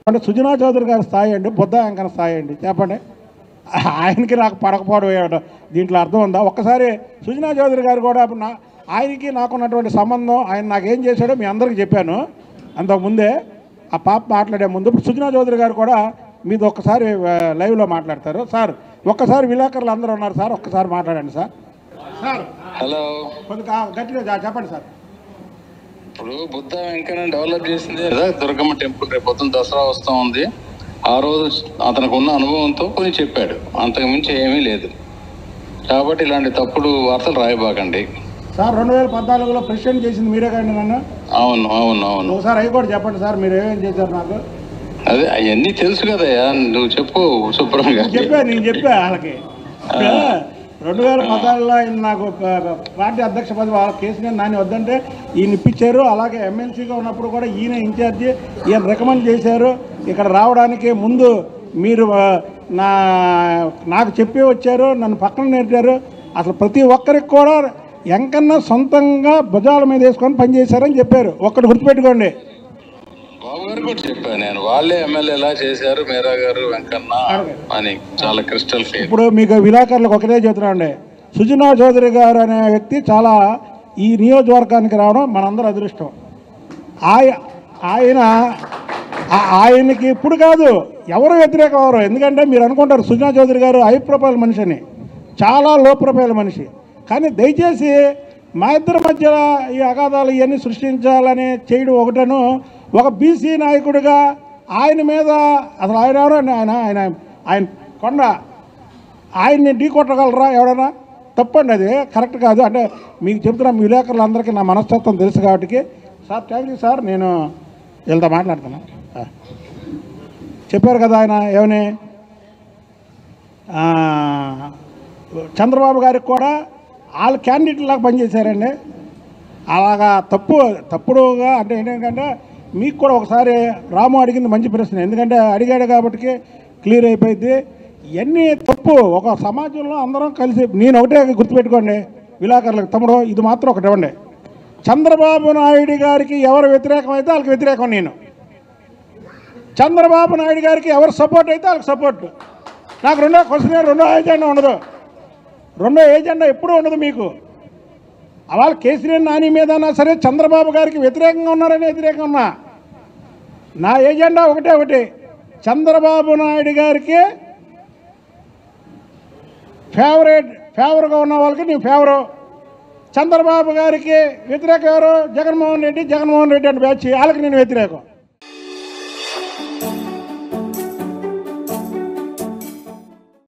అంటే సుజనా చౌదరి గారి స్థాయి అండి, బుద్ధ వెంకన్న స్థాయి అండి, చెప్పండి. ఆయనకి నాకు పడకపోవడం దీంట్లో అర్థం ఉందా? ఒక్కసారి సుజనా చౌదరి గారు కూడా ఆయనకి నాకున్నటువంటి సంబంధం, ఆయన నాకేం చేశాడో మీ అందరికీ చెప్పాను అంతకుముందే, ఆ పాప మాట్లాడే ముందు. ఇప్పుడు సుజనా చౌదరి గారు కూడా మీది ఒక్కసారి లైవ్లో మాట్లాడతారు. సార్ ఒక్కసారి విలేకరులు అందరూ ఉన్నారు సార్, ఒక్కసారి మాట్లాడండి సార్. సార్ హలో, కొద్దిగా గట్టిగా చెప్పండి సార్. ఇప్పుడు బుద్ధ వెంకన్న డెవలప్ చేసింది దుర్గమ్మ టెంపుల్. రేపు పొద్దున దసరా వస్తూ ఉంది. ఆ రోజు అతనికి ఉన్న అనుభవంతో కొన్ని చెప్పాడు, అంతకు మించి ఏమీ లేదు. కాబట్టి ఇలాంటి తప్పుడు వార్తలు రాయబాకండి సార్. 2014లో ప్రెసిడెంట్ చేసింది మీరే కానీ నన్ను? అవును అవును అవును. ఒకసారి అవి కూడా చెప్పండి సార్, మీరు ఏమేమి చేశారు నాకు. అదే అవన్నీ తెలుసు కదయ్యా, నువ్వు చెప్పు శుభ్రంగా. నేను చెప్పా వాళ్ళకి. 2014లో ఆయన నాకు పార్టీ అధ్యక్ష పదవి కేసీఆర్ నాని వద్దంటే ఈయన ఇప్పించారు. అలాగే ఎమ్మెల్సీగా ఉన్నప్పుడు కూడా ఈయన ఇన్ఛార్జి, ఈయన రికమెండ్ చేశారు ఇక్కడ రావడానికి. ముందు మీరు నాకు చెప్పి వచ్చారు, నన్ను పక్కన నేర్చారు. అసలు ప్రతి ఒక్కరికి కూడా వెంకన్న సొంతంగా భుజాల మీద వేసుకొని పనిచేశారని చెప్పారు. ఒక్కటి గుర్తుపెట్టుకోండి. బాబు గారు కూడా చెప్పాను నేను, వాళ్ళే ఎమ్మెల్యే ఎలా చేశారు మీరా గారు వెంకన్న అని, చాలా క్రిస్టల్ క్లియర్. ఇప్పుడు మీకు విలేకరులకు ఒకటే చెబుతున్నాండి, సుజనా చౌదరి గారు అనే వ్యక్తి చాలా ఈ నియోజకవర్గానికి రావడం మనందరూ అదృష్టం. ఆయనకి ఇప్పుడు కాదు ఎవరు వ్యతిరేకం అవరు. ఎందుకంటే మీరు అనుకుంటారు సుజనా చౌదరి గారు హై ప్రొఫైల్ మనిషి అని, చాలా లో ప్రొఫైల్ మనిషి. కానీ దయచేసి మా ఇద్దరి మధ్య ఈ అగాధాలు ఇవన్నీ సృష్టించాలని చేయడం ఒకటను, ఒక బీసీ నాయకుడిగా ఆయన మీద అసలు ఆయన ఎవరండి, ఆయన కొండ ఆయన్ని ఢీ కొట్టగలరా ఎవడన్నా? తప్పండి, అది కరెక్ట్ కాదు. అంటే మీకు చెప్తున్నా, మీ విలేకరులందరికీ నా మనస్తత్వం తెలుసు కాబట్టి. Sir thank you sir. నేను వీళ్ళతో మాట్లాడుతున్నా. చెప్పారు కదా ఆయన ఏమని, చంద్రబాబు గారికి కూడా వాళ్ళు క్యాండిడేట్లాగా పనిచేశారండి. అలాగా తప్పుడుగా అంటే ఏంటంటే మీకు కూడా ఒకసారి రాము అడిగింది మంచి ప్రశ్న, ఎందుకంటే అడిగాడు కాబట్టి క్లియర్ అయిపోయింది. ఇవన్నీ తప్పు. ఒక సమాజంలో అందరం కలిసి, నేను ఒకటే గుర్తుపెట్టుకోండి విలేకరులకు, తమ్ముడు ఇది మాత్రం ఒకటి ఇవ్వండి. చంద్రబాబు నాయుడు గారికి ఎవరు వ్యతిరేకం అయితే వాళ్ళకి వ్యతిరేకం నేను. చంద్రబాబు నాయుడు గారికి ఎవరు సపోర్ట్ అయితే వాళ్ళకి సపోర్ట్. నాకు రెండో ఏజెండా ఉండదు, రెండో ఏజెండా ఎప్పుడూ ఉండదు మీకు. వాళ్ళ కేసీఆర్ నాని మీదన్నా సరే చంద్రబాబు గారికి వ్యతిరేకంగా ఉన్నారని వ్యతిరేకంగా ఉన్నా. నా ఏజెండా ఒకటి, చంద్రబాబు నాయుడు గారికి ఫేవర్గా ఉన్న వాళ్ళకి నేను ఫేవరు. చంద్రబాబు గారికి వ్యతిరేకం ఎవరు? జగన్మోహన్ రెడ్డి అంటే బ్యాచ్, వాళ్ళకి నేను వ్యతిరేకం.